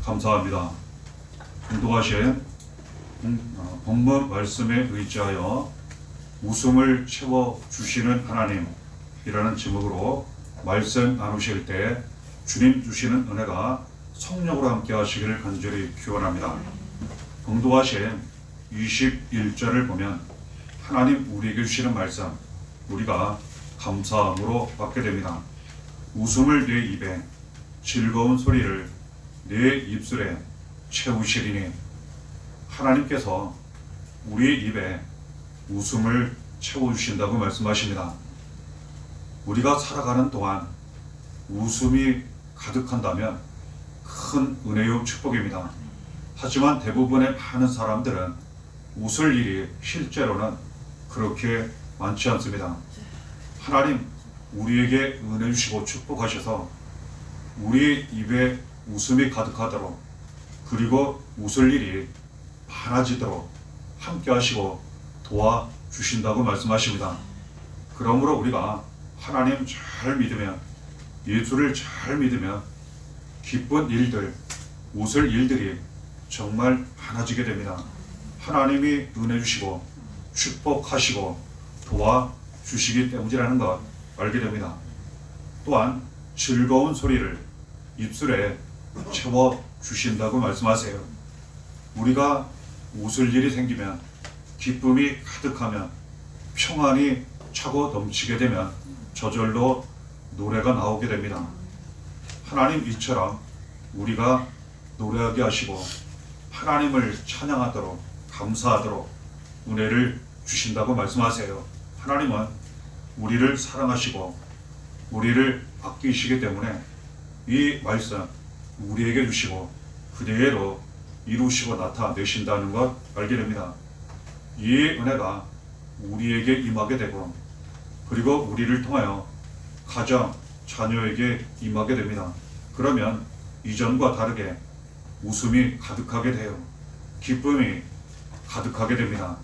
감사합니다. 공독하신 본문 말씀에 의지하여 웃음을 채워주시는 하나님이라는 제목으로 말씀 나누실 때 주님 주시는 은혜가 성령으로 함께 하시기를 간절히 기원합니다. 공독하신 21절을 보면 하나님 우리에게 주시는 말씀 우리가 감사함으로 받게 됩니다. 웃음을 내 입에 즐거운 소리를 내 입술에 채우시리니 하나님께서 우리 입에 웃음을 채워주신다고 말씀하십니다. 우리가 살아가는 동안 웃음이 가득한다면 큰 은혜요 축복입니다. 하지만 대부분의 많은 사람들은 웃을 일이 실제로는 그렇게 많지 않습니다. 하나님 우리에게 은혜 주시고 축복하셔서 우리 입에 웃음이 가득하도록 그리고 웃을 일이 많아지도록 함께 하시고 도와주신다고 말씀하십니다. 그러므로 우리가 하나님 잘 믿으면 예수를 잘 믿으면 기쁜 일들, 웃을 일들이 정말 많아지게 됩니다. 하나님이 은혜 주시고 축복하시고 도와주시기 때문이라는 것 알게 됩니다. 또한 즐거운 소리를 입술에 채워주신다고 말씀하세요. 우리가 웃을 일이 생기면 기쁨이 가득하면 평안이 차고 넘치게 되면 저절로 노래가 나오게 됩니다. 하나님 이처럼 우리가 노래하게 하시고 하나님을 찬양하도록 감사하도록 은혜를 주신다고 말씀하세요. 하나님은 우리를 사랑하시고 우리를 아끼시기 때문에 이 말씀 우리에게 주시고 그대로 이루시고 나타내신다는 것 알게 됩니다. 이 은혜가 우리에게 임하게 되고 그리고 우리를 통하여 가정, 자녀에게 임하게 됩니다. 그러면 이전과 다르게 웃음이 가득하게 돼요. 기쁨이 가득하게 됩니다.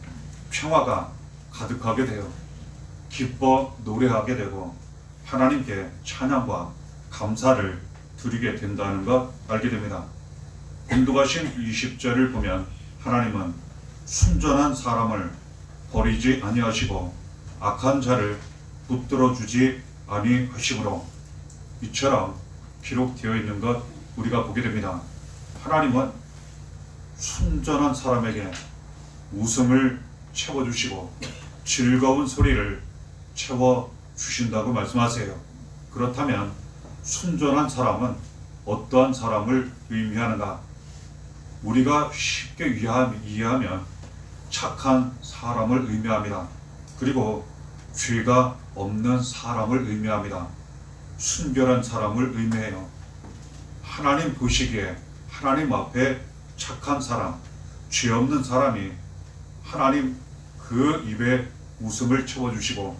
평화가 가득하게 돼요. 기뻐 노래하게 되고 하나님께 찬양과 감사를 드리게 된다는 것 알게 됩니다. 공독하신 20절을 보면 하나님은 순전한 사람을 버리지 아니하시고 악한 자를 붙들어 주지 아니하시므로 이처럼 기록되어 있는 것 우리가 보게 됩니다. 하나님은 순전한 사람에게 웃음을 채워주시고 즐거운 소리를 채워주신다고 말씀하세요. 그렇다면 순전한 사람은 어떠한 사람을 의미하는가? 우리가 쉽게 이해하면 착한 사람을 의미합니다. 그리고 죄가 없는 사람을 의미합니다. 순결한 사람을 의미해요. 하나님 보시기에 하나님 앞에 착한 사람, 죄 없는 사람이 하나님 그 입에 웃음을 채워주시고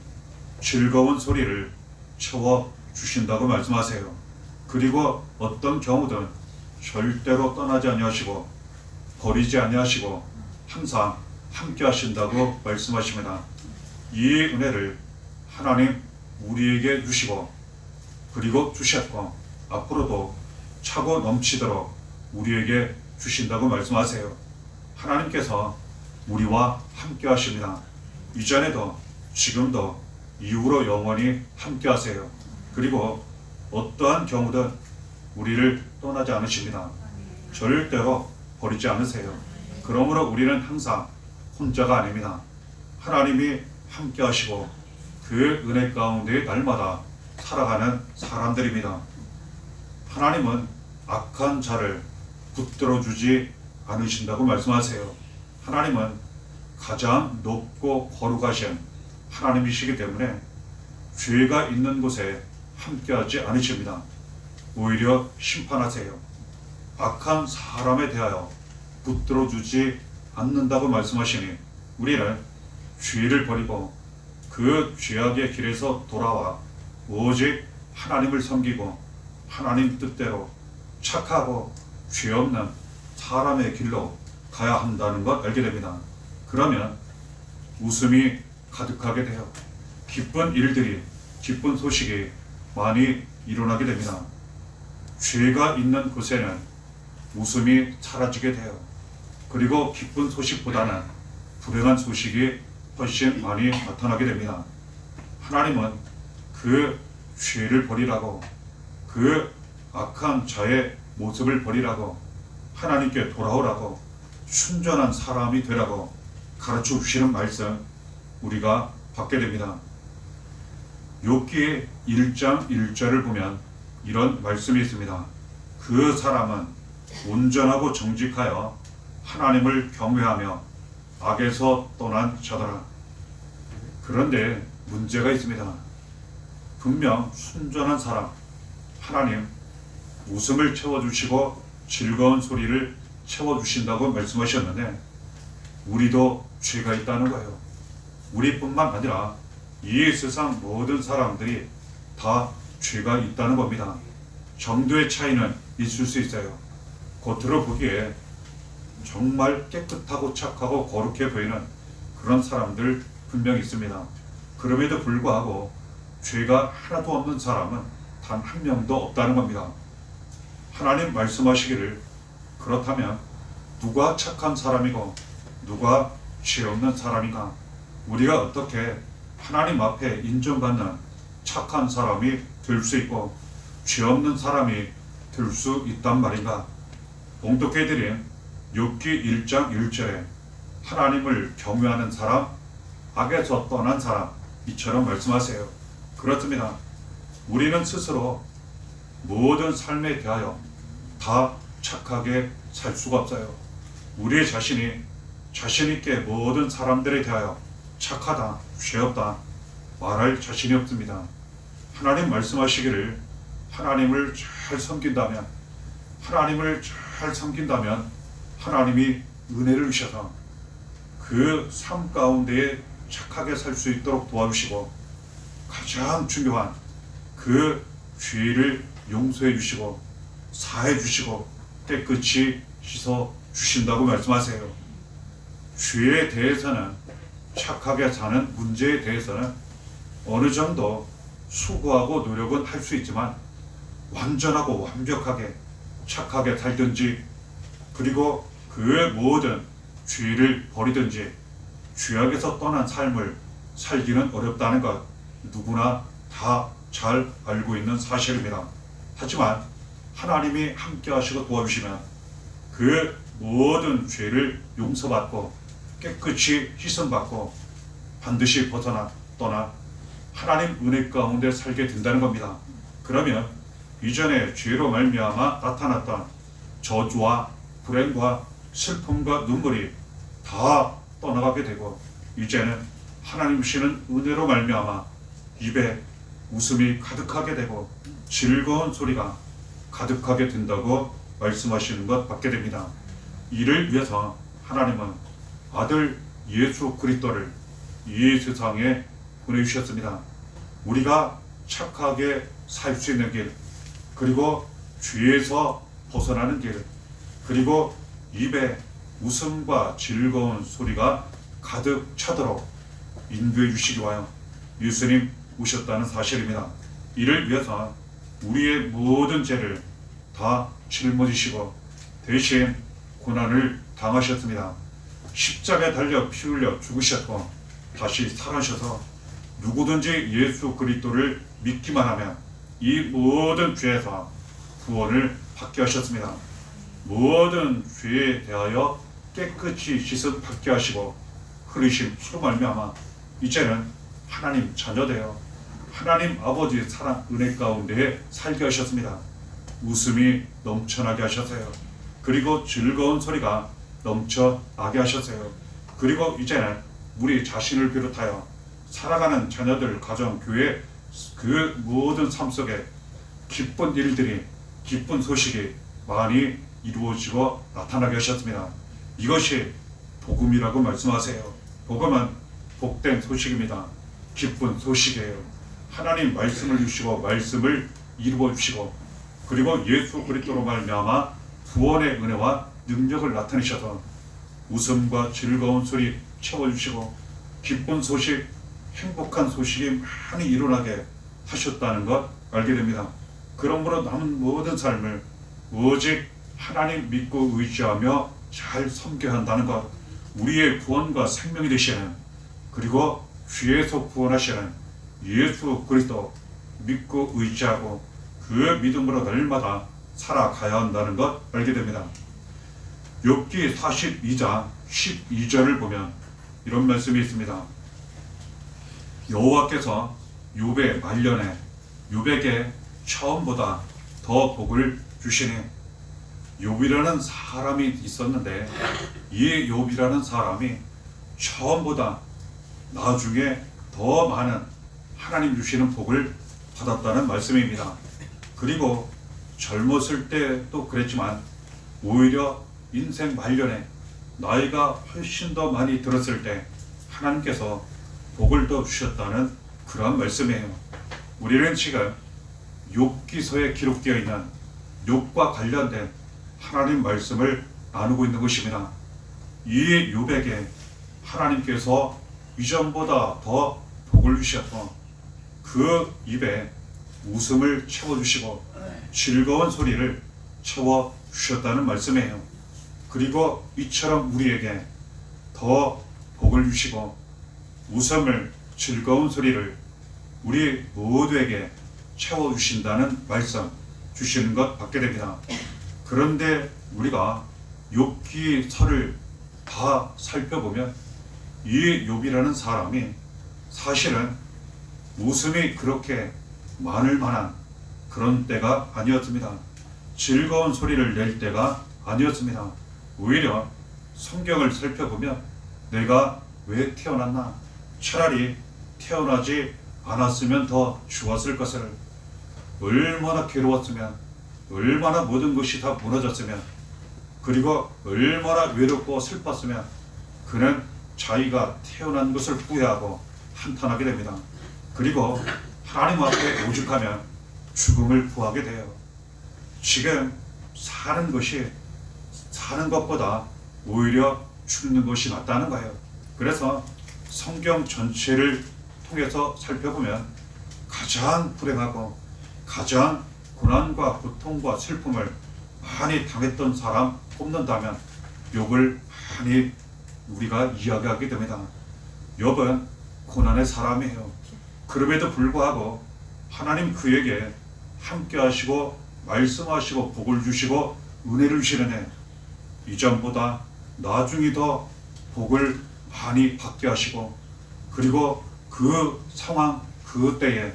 즐거운 소리를 채워주신다고 말씀하세요. 그리고 어떤 경우든 절대로 떠나지 아니하시고 버리지 아니하시고 항상 함께 하신다고 말씀하십니다. 이 은혜를 하나님 우리에게 주시고 그리고 주셨고 앞으로도 차고 넘치도록 우리에게 주신다고 말씀하세요. 하나님께서 우리와 함께 하십니다. 이전에도 지금도 이후로 영원히 함께 하세요. 그리고 어떠한 경우든 우리를 떠나지 않으십니다. 절대로 버리지 않으세요. 그러므로 우리는 항상 혼자가 아닙니다. 하나님이 함께 하시고 그 은혜 가운데 날마다 살아가는 사람들입니다. 하나님은 악한 자를 붙들어 주지 않으신다고 말씀하세요. 하나님은 가장 높고 거룩하신 하나님이시기 때문에 죄가 있는 곳에 함께하지 않으십니다. 오히려 심판하세요. 악한 사람에 대하여 붙들어 주지 않는다고 말씀하시니 우리는 죄를 버리고 그 죄악의 길에서 돌아와 오직 하나님을 섬기고 하나님 뜻대로 착하고 죄 없는 사람의 길로 가야 한다는 것 알게 됩니다. 그러면 웃음이 가득하게 돼요. 기쁜 일들이, 기쁜 소식이 많이 일어나게 됩니다. 죄가 있는 곳에는 웃음이 사라지게 돼요. 그리고 기쁜 소식보다는 불행한 소식이 훨씬 많이 나타나게 됩니다. 하나님은 그 죄를 버리라고, 그 악한 자의 모습을 버리라고, 하나님께 돌아오라고, 순전한 사람이 되라고 가르쳐 주시는 말씀 우리가 받게 됩니다. 욥기 1장 1절을 보면 이런 말씀이 있습니다. 그 사람은 온전하고 정직하여 하나님을 경외하며 악에서 떠난 자더라. 그런데 문제가 있습니다. 분명 순전한 사람, 하나님 웃음을 채워주시고 즐거운 소리를 채워주신다고 말씀하셨는데 우리도 죄가 있다는 거예요. 우리뿐만 아니라 이 세상 모든 사람들이 다 죄가 있다는 겁니다. 정도의 차이는 있을 수 있어요. 겉으로 보기에 정말 깨끗하고 착하고 거룩해 보이는 그런 사람들 분명히 있습니다. 그럼에도 불구하고 죄가 하나도 없는 사람은 단 한 명도 없다는 겁니다. 하나님 말씀하시기를 그렇다면 누가 착한 사람이고 누가 죄 없는 사람인가? 우리가 어떻게 하나님 앞에 인정받는 착한 사람이 될 수 있고 죄 없는 사람이 될 수 있단 말인가? 봉독해 드린 욥기 1장 1절에 하나님을 경외하는 사람, 악에서 떠난 사람 이처럼 말씀하세요. 그렇습니다. 우리는 스스로 모든 삶에 대하여 다 착하게 살 수가 없어요. 우리의 자신이 자신 있게 모든 사람들에 대하여 착하다, 죄 없다 말할 자신이 없습니다. 하나님 말씀하시기를 하나님을 잘 섬긴다면 하나님이 은혜를 주셔서 그 삶 가운데에 착하게 살 수 있도록 도와주시고 가장 중요한 그 죄를 용서해 주시고 사해 주시고 깨끗이 씻어 주신다고 말씀하세요. 죄에 대해서는 착하게 사는 문제에 대해서는 어느 정도 수고하고 노력은 할 수 있지만 완전하고 완벽하게 착하게 살든지 그리고 그 모든 죄를 버리든지 죄악에서 떠난 삶을 살기는 어렵다는 것 누구나 다 잘 알고 있는 사실입니다. 하지만 하나님이 함께 하시고 도와주시면 그 모든 죄를 용서받고 깨끗이 씻음받고 반드시 떠나 하나님 은혜 가운데 살게 된다는 겁니다. 그러면 이전에 죄로 말미암아 나타났던 저주와 불행과 슬픔과 눈물이 다 떠나가게 되고 이제는 하나님 주시는 은혜로 말미암아 입에 웃음이 가득하게 되고 즐거운 소리가 가득하게 된다고 말씀하시는 것 받게 됩니다. 이를 위해서 하나님은 아들 예수 그리스도를 이 세상에 보내주셨습니다. 우리가 착하게 살 수 있는 길, 그리고 죄에서 벗어나는 길, 그리고 입에 웃음과 즐거운 소리가 가득 차도록 인도해 주시기 위하여 예수님 오셨다는 사실입니다. 이를 위해서 우리의 모든 죄를 다 짊어지시고 대신 고난을 당하셨습니다. 십자가에 달려 피 흘려 죽으셨고 다시 살아셔서 누구든지 예수 그리스도를 믿기만 하면 이 모든 죄에서 구원을 받게 하셨습니다. 모든 죄에 대하여 깨끗이 씻음 받게 하시고 흘리신 피로 말미암아 이제는 하나님 자녀되어 하나님 아버지의 사랑 은혜 가운데에 살게 하셨습니다. 웃음이 넘쳐나게 하셨어요. 그리고 즐거운 소리가 넘쳐나게 하셨어요. 그리고 이제는 우리 자신을 비롯하여 살아가는 자녀들, 가정, 교회 그 모든 삶 속에 기쁜 일들이 기쁜 소식이 많이 이루어지고 나타나게 하셨습니다. 이것이 복음이라고 말씀하세요. 복음은 복된 소식입니다. 기쁜 소식이에요. 하나님 말씀을 주시고 말씀을 이루어 주시고 그리고 예수 그리스도로 말미암아 구원의 은혜와 능력을 나타내셔서 웃음과 즐거운 소리 채워주시고 기쁜 소식, 행복한 소식이 많이 일어나게 하셨다는 것 알게 됩니다. 그러므로 남은 모든 삶을 오직 하나님 믿고 의지하며 잘 섬겨야 한다는 것, 우리의 구원과 생명이 되시는, 그리고 죄에서 구원하시는 예수 그리스도 믿고 의지하고 그 믿음으로 날마다 살아가야 한다는 것 알게 됩니다. 욥기 42장 12절을 보면 이런 말씀이 있습니다. 여호와께서 욥의 말년에 욥에게 처음보다 더 복을 주시니, 욥이라는 사람이 있었는데 이 욥이라는 사람이 처음보다 나중에 더 많은 하나님 주시는 복을 받았다는 말씀입니다. 그리고 젊었을 때도 그랬지만 오히려 인생 말년에 나이가 훨씬 더 많이 들었을 때 하나님께서 복을 더 주셨다는 그런 말씀이에요. 우리는 지금 욥기서에 기록되어 있는 욥과 관련된 하나님 말씀을 나누고 있는 것입니다. 이 욥에게 하나님께서 이전보다 더 복을 주셨고 그 입에 웃음을 채워주시고 즐거운 소리를 채워주셨다는 말씀이에요. 그리고 이처럼 우리에게 더 복을 주시고 웃음을, 즐거운 소리를 우리 모두에게 채워주신다는 말씀 주시는 것 받게 됩니다. 그런데 우리가 욥기서를 다 살펴보면 이 욥이라는 사람이 사실은 웃음이 그렇게 많을 만한 그런 때가 아니었습니다. 즐거운 소리를 낼 때가 아니었습니다. 오히려 성경을 살펴보면 내가 왜 태어났나? 차라리 태어나지 않았으면 더 좋았을 것을, 얼마나 괴로웠으면, 얼마나 모든 것이 다 무너졌으면, 그리고 얼마나 외롭고 슬펐으면 그는 자기가 태어난 것을 후회하고 한탄하게 됩니다. 그리고 하나님 앞에 오죽하면 죽음을 구하게 돼요. 지금 사는 것보다 오히려 죽는 것이 낫다는 거예요. 그래서 성경 전체를 통해서 살펴보면 가장 불행하고 가장 고난과 고통과 슬픔을 많이 당했던 사람 꼽는다면 욥을 많이 우리가 이야기하게 됩니다. 욥은 고난의 사람이에요. 그럼에도 불구하고 하나님 그에게 함께 하시고 말씀하시고 복을 주시고 은혜를 주시는 해, 이전보다 나중에 더 복을 많이 받게 하시고, 그리고 그 상황 그 때에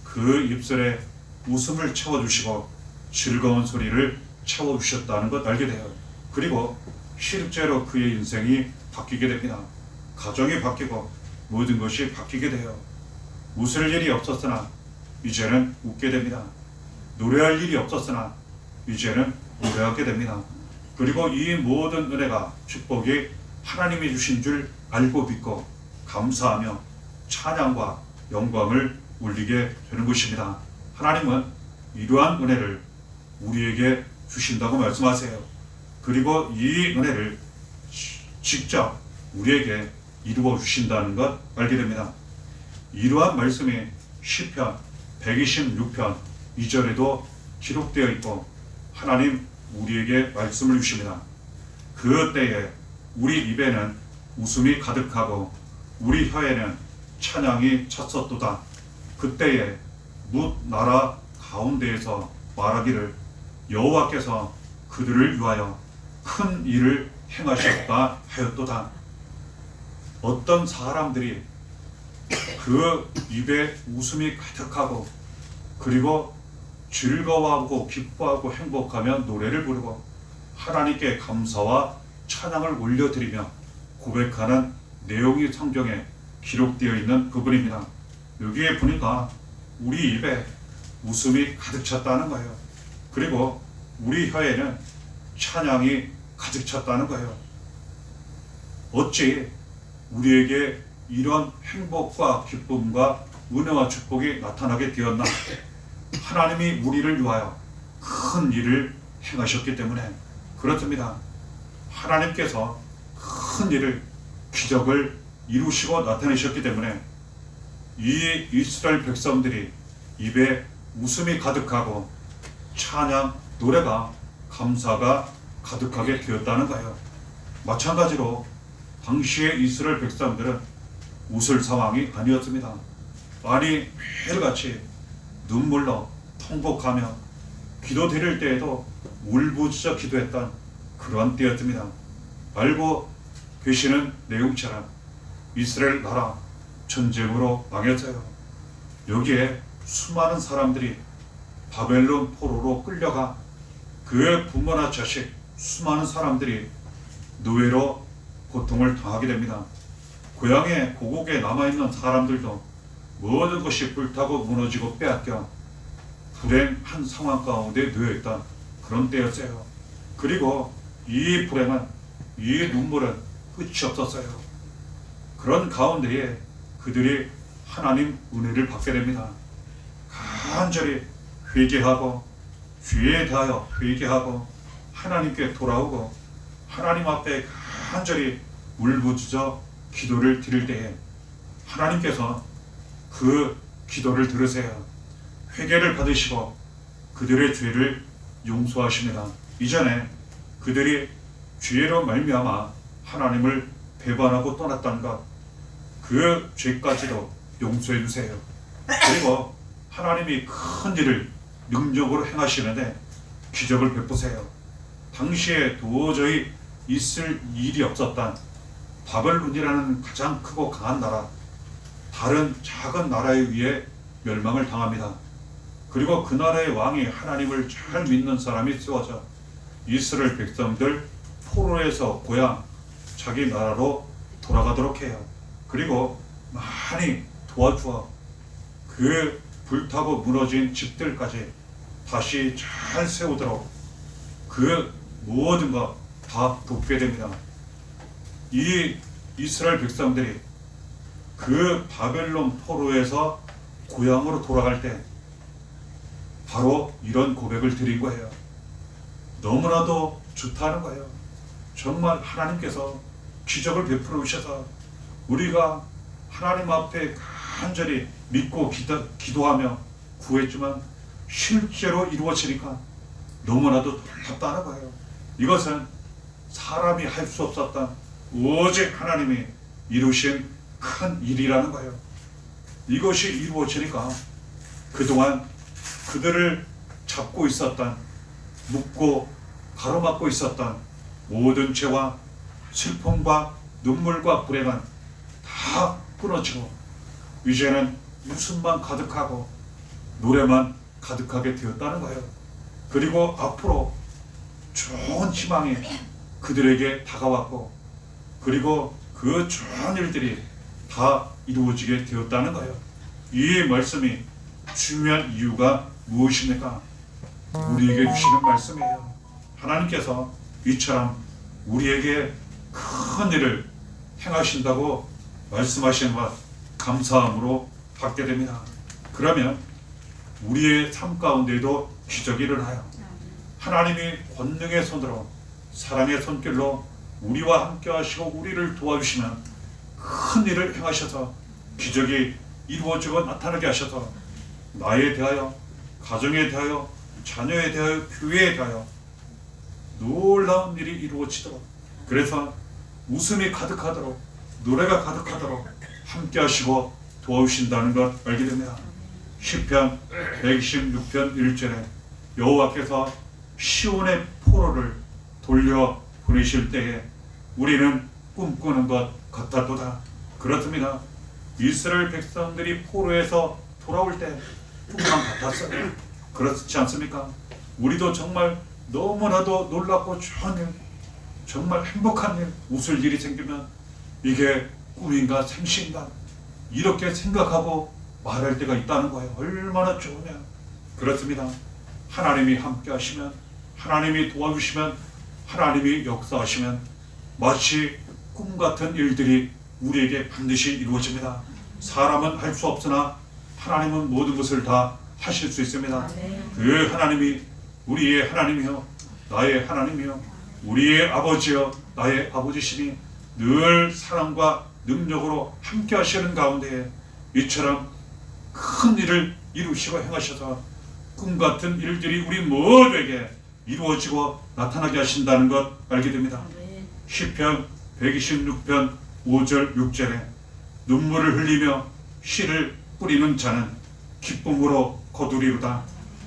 그 입술에 웃음을 채워주시고 즐거운 소리를 채워주셨다는 것 알게 돼요. 그리고 실제로 그의 인생이 바뀌게 됩니다. 가정이 바뀌고 모든 것이 바뀌게 돼요. 웃을 일이 없었으나 이제는 웃게 됩니다. 노래할 일이 없었으나 이제는 노래하게 됩니다. 그리고 이 모든 은혜가, 축복이 하나님이 주신 줄 알고 믿고 감사하며 찬양과 영광을 올리게 되는 것입니다. 하나님은 이러한 은혜를 우리에게 주신다고 말씀하세요. 그리고 이 은혜를 직접 우리에게 이루어 주신다는 것 알게 됩니다. 이러한 말씀이 시편 126편 2절에도 기록되어 있고 하나님 우리에게 말씀을 주십니다. 그 때에 우리 입에는 웃음이 가득하고 우리 혀에는 찬양이 찼었도다. 그때에 뭇 나라 가운데에서 말하기를 여호와께서 그들을 위하여 큰 일을 행하셨다 하였도다. 어떤 사람들이 그 입에 웃음이 가득하고 그리고 즐거워하고 기뻐하고 행복하며 노래를 부르고 하나님께 감사와 찬양을 올려드리며 고백하는 내용이 성경에 기록되어 있는 그분입니다. 여기에 보니까 우리 입에 웃음이 가득 찼다는 거예요. 그리고 우리 혀에는 찬양이 가득 찼다는 거예요. 어찌 우리에게 이런 행복과 기쁨과 은혜와 축복이 나타나게 되었나? 하나님이 우리를 위하여 큰 일을 행하셨기 때문에 그렇습니다. 하나님께서 큰 일을, 기적을 이루시고 나타내셨기 때문에 이 이스라엘 백성들이 입에 웃음이 가득하고 찬양, 노래가 감사가 가득하게 되었다는 거예요. 마찬가지로 당시의 이스라엘 백성들은 웃을 상황이 아니었습니다. 아니 매일같이 눈물로 통곡하며 기도 드릴 때에도 울부짖어 기도했던 그러한 때였습니다. 알고 계시는 내용처럼 이스라엘 나라 전쟁으로 망했어요. 여기에 수많은 사람들이 바벨론 포로로 끌려가 그의 부모나 자식 수많은 사람들이 노예로 고통을 당하게 됩니다. 고향에 고국에 남아있는 사람들도 모든 것이 불타고 무너지고 빼앗겨 불행한 상황 가운데 놓여있던 그런 때였어요. 그리고 이 불행은, 이 눈물은 끝이 없었어요. 그런 가운데에 그들이 하나님 은혜를 받게 됩니다. 간절히 회개하고 죄에 대하여 회개하고 하나님께 돌아오고 하나님 앞에 간절히 울부짖어 기도를 드릴 때에 하나님께서 그 기도를 들으세요. 회개를 받으시고 그들의 죄를 용서하십니다. 이전에 그들이 죄로 말미암아 하나님을 배반하고 떠났다는 것, 그 죄까지도 용서해 주세요. 그리고 하나님이 큰 일을 능력으로 행하시는데 기적을 베푸세요. 당시에 도저히 있을 일이 없었던 바벨론이라는 가장 크고 강한 나라, 다른 작은 나라에 의해 멸망을 당합니다. 그리고 그 나라의 왕이 하나님을 잘 믿는 사람이 세워져 이스라엘 백성들 포로에서 고향 자기 나라로 돌아가도록 해요. 그리고 많이 도와주어 그 불타고 무너진 집들까지 다시 잘 세우도록 그 모든 것 다 돕게 됩니다. 이 이스라엘 백성들이 그 바벨론 포로에서 고향으로 돌아갈 때 바로 이런 고백을 드린 거예요. 너무나도 좋다는 거예요. 정말 하나님께서 기적을 베풀어 주셔서 우리가 하나님 앞에 간절히 믿고 기도하며 구했지만 실제로 이루어지니까 너무나도 놀랍다는 거예요. 이것은 사람이 할 수 없었던 오직 하나님이 이루신 큰 일이라는 거예요. 이것이 이루어지니까 그동안 그들을 잡고 있었던, 묶고 가로막고 있었던 모든 죄와 슬픔과 눈물과 불행은 다 끊어지고 이제는 웃음만 가득하고 노래만 가득하게 되었다는 거예요. 그리고 앞으로 좋은 희망이 그들에게 다가왔고 그리고 그 좋은 일들이 다 이루어지게 되었다는 거예요. 이 말씀이 중요한 이유가 무엇입니까? 우리에게 주시는 말씀이에요. 하나님께서 이처럼 우리에게 큰 일을 행하신다고 말씀하시는 것 감사함으로 받게 됩니다. 그러면 우리의 삶 가운데에도 기적이 일어나요. 하나님이 권능의 손으로 사랑의 손길로 우리와 함께 하시고 우리를 도와주시면 큰 일을 행하셔서 기적이 이루어지고 나타나게 하셔서 나에 대하여, 가정에 대하여, 자녀에 대하여, 교회에 대하여 놀라운 일이 이루어지도록, 그래서 웃음이 가득하도록, 노래가 가득하도록 함께 하시고 도와주신다는 것 알게 됩니다. 시편 126편 1절에 여호와께서 시온의 포로를 돌려 보내실 때에 우리는 꿈꾸는 것 같았도다. 그렇습니다. 이스라엘 백성들이 포로에서 돌아올 때 꿈만 같았어요. 그렇지 않습니까? 우리도 정말 너무나도 놀랍고 좋은 일, 정말 행복한 일, 웃을 일이 생기면 이게 꿈인가 생시인가 이렇게 생각하고 말할 때가 있다는 거예요. 얼마나 좋으면. 그렇습니다. 하나님이 함께 하시면, 하나님이 도와주시면, 하나님이 역사하시면 마치 꿈 같은 일들이 우리에게 반드시 이루어집니다. 사람은 할 수 없으나 하나님은 모든 것을 다 하실 수 있습니다. 그 하나님이 우리의 하나님이요 나의 하나님이요 우리의 아버지요 나의 아버지시니 늘 사랑과 능력으로 함께 하시는 가운데에 이처럼 큰 일을 이루시고 행하셔서 꿈 같은 일들이 우리 모두에게 이루어지고 나타나게 하신다는 것 알게 됩니다. 시편 126편 5절 6절에 눈물을 흘리며 씨를 뿌리는 자는 기쁨으로 거두리로다.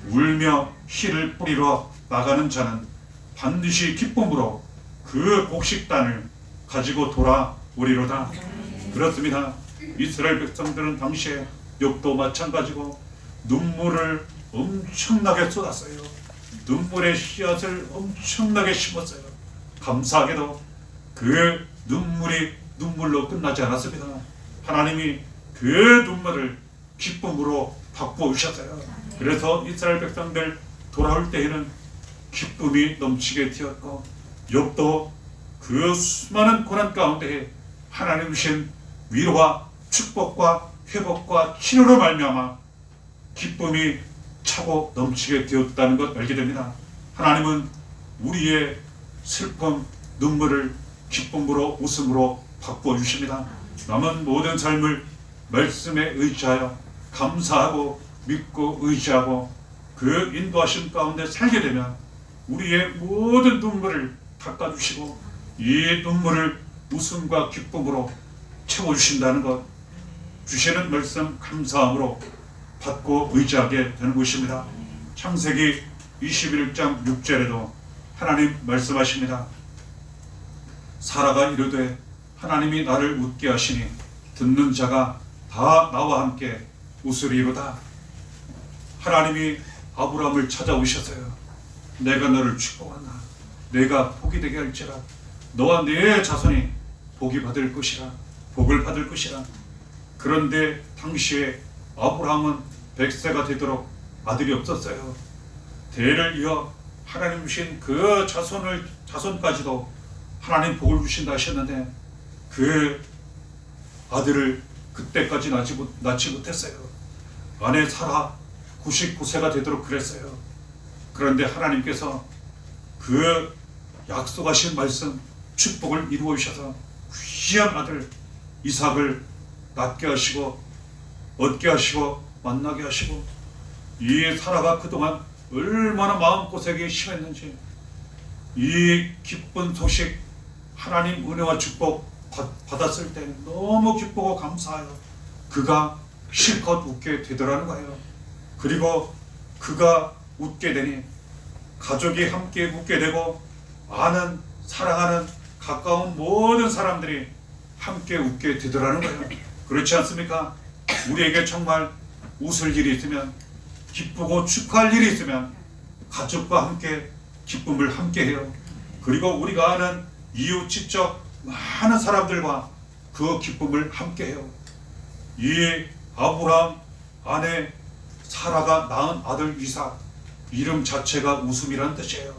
울며 씨를 뿌리러 나가는 자는 반드시 기쁨으로 그 곡식단을 가지고 돌아오리로다. 그렇습니다. 이스라엘 백성들은 당시에 욥도 마찬가지고 눈물을 엄청나게 쏟았어요. 눈물의 씨앗을 엄청나게 심었어요. 감사하게도 그 눈물이 눈물로 끝나지 않았습니다. 하나님이 그 눈물을 기쁨으로 바꿔주셨어요. 그래서 이스라엘 백성들 돌아올 때에는 기쁨이 넘치게 되었고, 욥도 그 수많은 고난 가운데 하나님 주신 위로와 축복과 회복과 치료로 말미암아 기쁨이 차고 넘치게 되었다는 것 알게 됩니다. 하나님은 우리의 슬픔, 눈물을 기쁨으로 웃음으로 바꾸어 주십니다. 남은 모든 삶을 말씀에 의지하여 감사하고 믿고 의지하고 그 인도하심 가운데 살게 되면 우리의 모든 눈물을 닦아주시고 이 눈물을 웃음과 기쁨으로 채워주신다는 것, 주시는 말씀 감사함으로 받고 의지하게 되는 것입니다. 창세기 21장 6절에도 하나님 말씀하십니다. 사라가 이르되 하나님이 나를 웃게 하시니 듣는 자가 다 나와 함께 웃으리로다. 하나님이 아브라함을 찾아오셨어요. 내가 너를 축복한다. 내가 복이 되게 할지라. 너와 네 자손이 복이 받을 것이라. 복을 받을 것이라. 그런데 당시에 아브라함은 100세가 되도록 아들이 없었어요. 대를 이어 하나님 주신 그 자손까지도 하나님 복을 주신다 하셨는데 그 아들을 그때까지 낳지 못했어요. 아내 사라 99세가 되도록 그랬어요. 그런데 하나님께서 그 약속하신 말씀 축복을 이루어 주셔서 귀한 아들 이삭을 낳게 하시고 얻게 하시고 만나게 하시고, 이 사라가 그동안 얼마나 마음고생이 심했는지 이 기쁜 소식 하나님 은혜와 축복 받았을 때 너무 기쁘고 감사해요. 그가 실컷 웃게 되더라는 거예요. 그리고 그가 웃게 되니 가족이 함께 웃게 되고 아는 사랑하는 가까운 모든 사람들이 함께 웃게 되더라는 거예요. 그렇지 않습니까? 우리에게 정말 웃을 일이 있으면, 기쁘고 축하할 일이 있으면 가족과 함께 기쁨을 함께 해요. 그리고 우리가 아는 이웃 직접 많은 사람들과 그 기쁨을 함께 해요. 이 아브라함 아내 사라가 낳은 아들 이삭, 이름 자체가 웃음이라는 뜻이에요.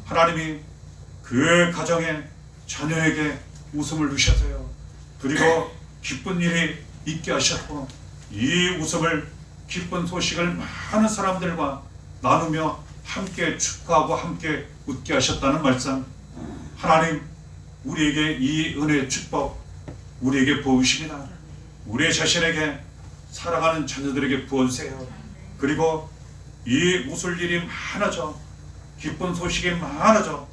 하나님이 그 가정에 자녀에게 웃음을 주셨어요. 그리고 기쁜 일이 있게 하셨고, 이 웃음을 기쁜 소식을 많은 사람들과 나누며 함께 축하하고 함께 웃게 하셨다는 말씀, 하나님 우리에게 이 은혜의 축복 우리에게 부으십니다. 우리 자신에게 사랑하는 자녀들에게 부어주세요. 그리고 이 웃을 일이 많아져, 기쁜 소식이 많아져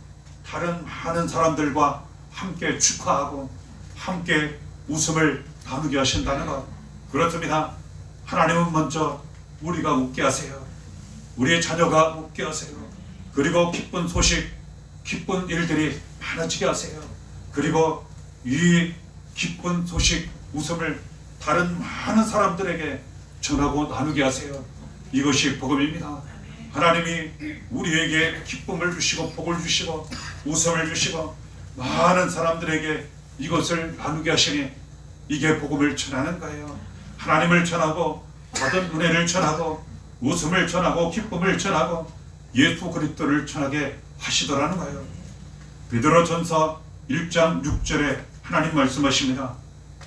다른 많은 사람들과 함께 축하하고 함께 웃음을 나누게 하신다는 것, 그렇습니다. 하나님은 먼저 우리가 웃게 하세요. 우리의 자녀가 웃게 하세요. 그리고 기쁜 소식, 기쁜 일들이 많아지게 하세요. 그리고 이 기쁜 소식, 웃음을 다른 많은 사람들에게 전하고 나누게 하세요. 이것이 복음입니다. 하나님이 우리에게 기쁨을 주시고 복을 주시고 웃음을 주시고 많은 사람들에게 이것을 나누게 하시니 이게 복음을 전하는 거예요. 하나님을 전하고 받은 은혜를 전하고 웃음을 전하고 기쁨을 전하고 예수 그리스도를 전하게 하시더라는 거예요. 베드로전서 1장 6절에 하나님 말씀하십니다.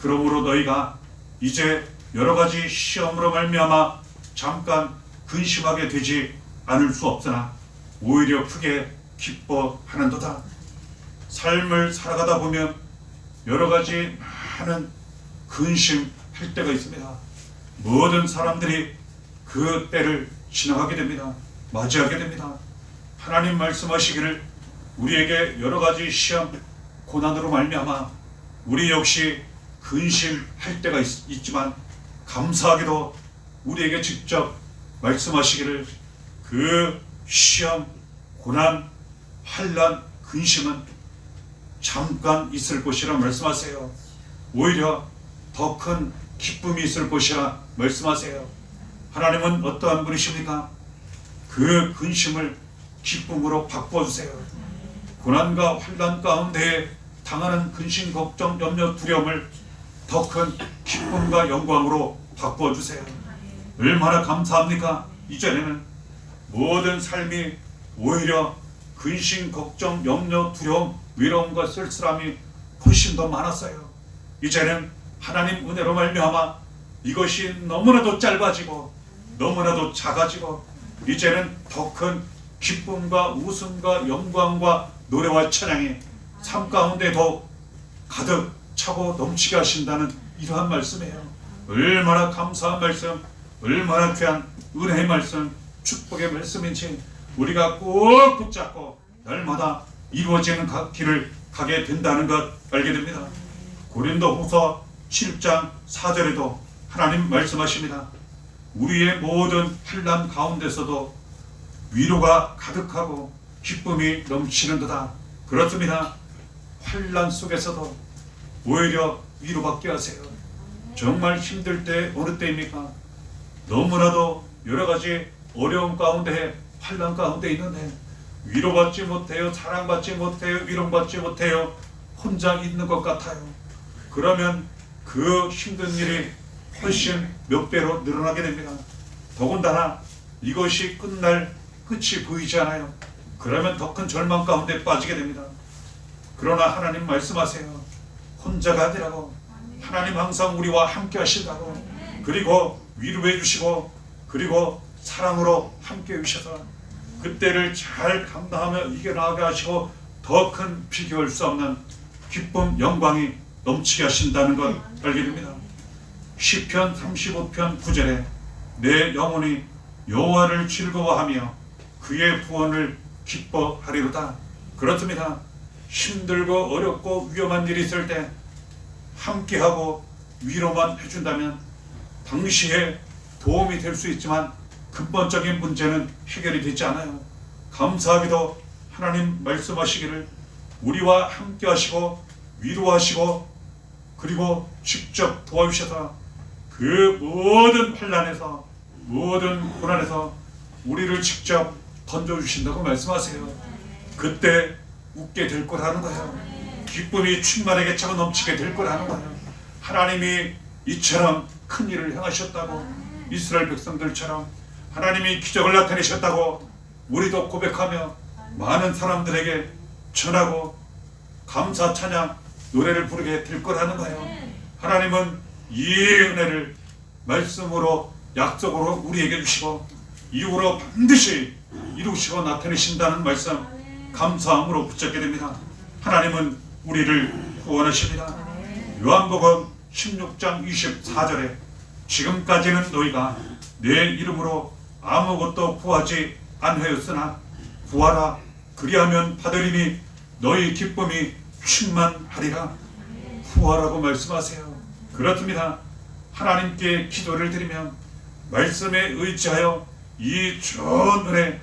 그러므로 너희가 이제 여러 가지 시험으로 말미암아 잠깐 근심하게 되지 않을 수 없으나 오히려 크게 기뻐하는도다. 삶을 살아가다 보면 여러 가지 많은 근심할 때가 있습니다. 모든 사람들이 그 때를 지나가게 됩니다. 맞이하게 됩니다. 하나님 말씀하시기를 우리에게 여러 가지 시험, 고난으로 말미암아 우리 역시 근심할 때가 있지만 감사하게도 우리에게 직접 말씀하시기를 그 시험, 고난, 환난, 근심은 잠깐 있을 것이라 말씀하세요. 오히려 더 큰 기쁨이 있을 것이라 말씀하세요. 하나님은 어떠한 분이십니까? 그 근심을 기쁨으로 바꿔주세요. 고난과 환난 가운데 당하는 근심, 걱정, 염려, 두려움을 더 큰 기쁨과 영광으로 바꿔주세요. 얼마나 감사합니까? 이전에는 모든 삶이 오히려 근심, 걱정, 염려, 두려움, 위로움과 쓸쓸함이 훨씬 더 많았어요. 이제는 하나님 은혜로 말미암아 이것이 너무나도 짧아지고 너무나도 작아지고 이제는 더 큰 기쁨과 웃음과 영광과 노래와 찬양이 삶 가운데 더 가득 차고 넘치게 하신다는 이러한 말씀이에요. 얼마나 감사한 말씀, 얼마나 귀한 은혜의 말씀, 축복의 말씀인지 우리가 꼭 붙잡고 날마다 이루어지는 길을 가게 된다는 것 알게 됩니다. 고린도후서 7장 4절에도 하나님 말씀하십니다. 우리의 모든 환난 가운데서도 위로가 가득하고 기쁨이 넘치는 듯다. 그렇습니다. 환난 속에서도 오히려 위로받게 하세요. 정말 힘들 때 어느 때입니까? 너무나도 여러 가지 어려움 가운데 환난 가운데 있는데 위로받지 못해요. 사랑받지 못해요. 위로받지 못해요. 혼자 있는 것 같아요. 그러면 그 힘든 일이 훨씬 몇 배로 늘어나게 됩니다. 더군다나 이것이 끝이 보이지 않아요. 그러면 더 큰 절망 가운데 빠지게 됩니다. 그러나 하나님 말씀하세요. 혼자가 아니라고. 하나님 항상 우리와 함께 하신다고. 그리고 위로해 주시고 그리고 사랑으로 함께 해주셔서 그때를 잘 감당하며 이겨나가게 하시고 더 큰 비교할 수 없는 기쁨, 영광이 넘치게 하신다는 것 알게 됩니다. 시편 35편 9절에 내 영혼이 여호와를 즐거워하며 그의 구원을 기뻐하리로다. 그렇습니다. 힘들고 어렵고 위험한 일이 있을 때 함께하고 위로만 해준다면 당시에 도움이 될 수 있지만 근본적인 문제는 해결이 되지 않아요. 감사하게도 하나님 말씀하시기를 우리와 함께 하시고 위로하시고 그리고 직접 도와주셔서 그 모든 환난에서 모든 고난에서 우리를 직접 던져주신다고 말씀하세요. 그때 웃게 될 거라는 거예요. 기쁨이 충만하게 차고 넘치게 될 거라는 거예요. 하나님이 이처럼 큰 일을 행하셨다고 이스라엘 백성들처럼 하나님이 기적을 나타내셨다고 우리도 고백하며 많은 사람들에게 전하고 감사 찬양 노래를 부르게 될 거라는 거예요. 하나님은 이 은혜를 말씀으로 약속으로 우리에게 주시고 이후로 반드시 이루시고 나타내신다는 말씀 감사함으로 붙잡게 됩니다. 하나님은 우리를 구원하십니다. 요한복음 16장 24절에 지금까지는 너희가 내 이름으로 아무것도 구하지 않하였으나 구하라 그리하면 받으리니 너희 기쁨이 충만하리라. 구하라고 말씀하세요. 그렇습니다. 하나님께 기도를 드리면 말씀에 의지하여 이 좋은 은혜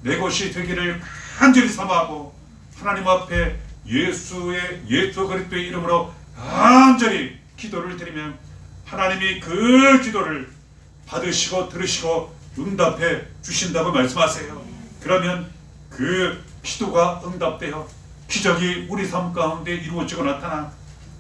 내 것이 되기를 간절히 사모하고 하나님 앞에 예수 그리스도의 이름으로 간절히 기도를 드리면 하나님이 그 기도를 받으시고 들으시고 응답해 주신다고 말씀하세요. 그러면 그 기도가 응답되어 기적이 우리 삶 가운데 이루어지고 나타나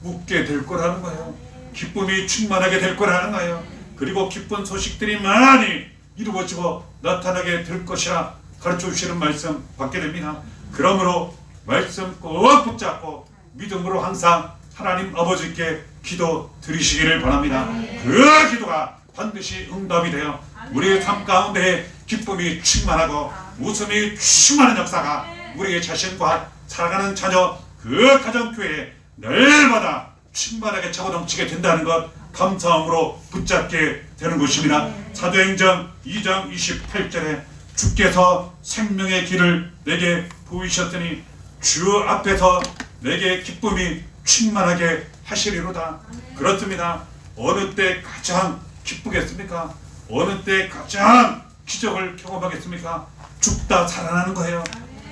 웃게 될 거라는 거예요. 기쁨이 충만하게 될 거라는 거예요. 그리고 기쁜 소식들이 많이 이루어지고 나타나게 될 것이라 가르쳐 주시는 말씀 받게 됩니다. 그러므로 말씀 꼭 붙잡고 믿음으로 항상 하나님 아버지께 기도 드리시기를 바랍니다. 그 기도가 반드시 응답이 되어 우리의 삶 가운데 기쁨이 충만하고 웃음이 충만한 역사가 우리의 자신과 살아가는 자녀 그 가정교회에 날마다 충만하게 차고 넘치게 된다는 것 감사함으로 붙잡게 되는 것입니다. 사도행전 2장 28절에 주께서 생명의 길을 내게 보이셨더니 주 앞에서 내게 기쁨이 충만하게 하시리로다. 그렇습니다. 어느 때 가장 기쁘겠습니까? 어느 때 가장 기적을 경험하겠습니까? 죽다 살아나는 거예요.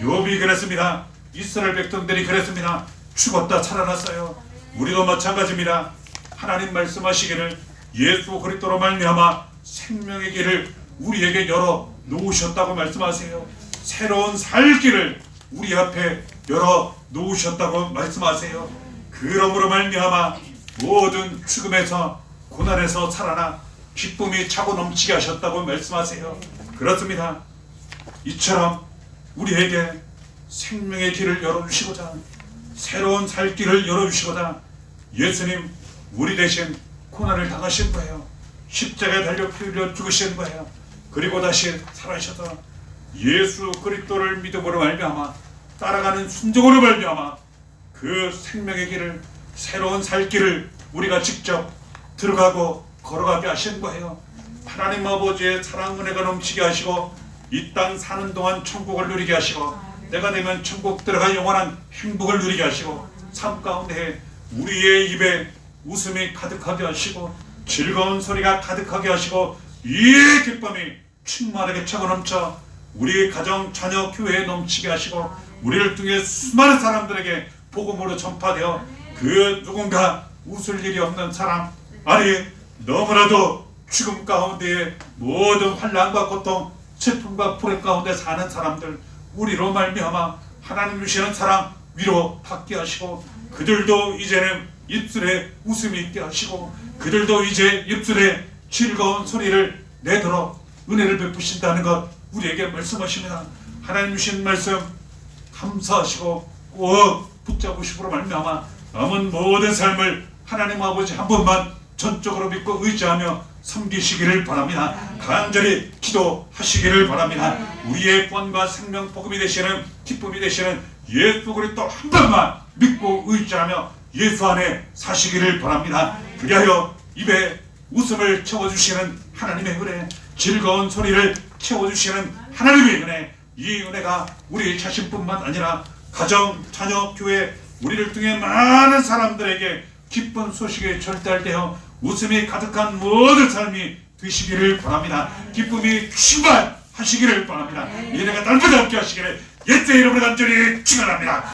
욥이 그랬습니다. 이스라엘 백성들이 그랬습니다. 죽었다 살아났어요. 우리도 마찬가지입니다. 하나님 말씀하시기를 예수 그리스도로 말미암아 생명의 길을 우리에게 열어 놓으셨다고 말씀하세요. 새로운 살 길을 우리 앞에 열어 놓으셨다고 말씀하세요. 그러므로 말미암아 모든 죽음에서 고난에서 살아나 기쁨이 차고 넘치게 하셨다고 말씀하세요. 그렇습니다. 이처럼 우리에게 생명의 길을 열어주시고자, 새로운 살 길을 열어주시고자 예수님 우리 대신 고난을 당하신 거예요. 십자가에 달려 피 흘려 죽으신 거예요. 그리고 다시 살아셔서 예수 그리스도를 믿음으로 말미암아 따라가는 순종으로 말미암아 그 생명의 길을, 새로운 살 길을 우리가 직접 들어가고 걸어가게 하신 거예요. 하나님 아버지의 사랑 은혜가 넘치게 하시고 이 땅 사는 동안 천국을 누리게 하시고 때가 되면 천국 들어가 영원한 행복을 누리게 하시고 삶 가운데 우리의 입에 웃음이 가득하게 하시고 즐거운 소리가 가득하게 하시고 이 기쁨이 충만하게 차고 넘쳐 우리 가정, 자녀, 교회에 넘치게 하시고 우리를 통해 수많은 사람들에게 복음으로 전파되어 그 누군가 웃을 일이 없는 사람, 아니 너무나도 죽음 가운데에 모든 환난과 고통, 슬픔과 불행 가운데 사는 사람들, 우리로 말미암아 하나님 주시는 사랑 위로 받게 하시고 그들도 이제는 입술에 웃음이 있게 하시고 그들도 이제 입술에 즐거운 소리를 내도록 은혜를 베푸신다는 것 우리에게 말씀하십니다. 하나님 주신 말씀 감사하시고 꼭 붙잡으시므로 말미암아 남은 모든 삶을 하나님 아버지 한 분만 전적으로 믿고 의지하며 섬기시기를 바랍니다. 간절히 기도하시기를 바랍니다. 우리의 구원과 생명 복음이 되시는 기쁨이 되시는 예수 그리스도 한 분만 믿고 의지하며 예수 안에 사시기를 바랍니다. 그리하여 입에 웃음을 채워주시는 하나님의 은혜, 즐거운 소리를 채워주시는 하나님의 은혜, 이 은혜가 우리 자신뿐만 아니라 가정, 자녀, 교회, 우리를 통해 많은 사람들에게 기쁜 소식에 절달되어 웃음이 가득한 모든 삶이 되시기를 바랍니다. 기쁨이 충만하시기를 바랍니다. 이 은혜가 날마다 함께 하시기를 예수의 이름으로 간절히 축원합니다.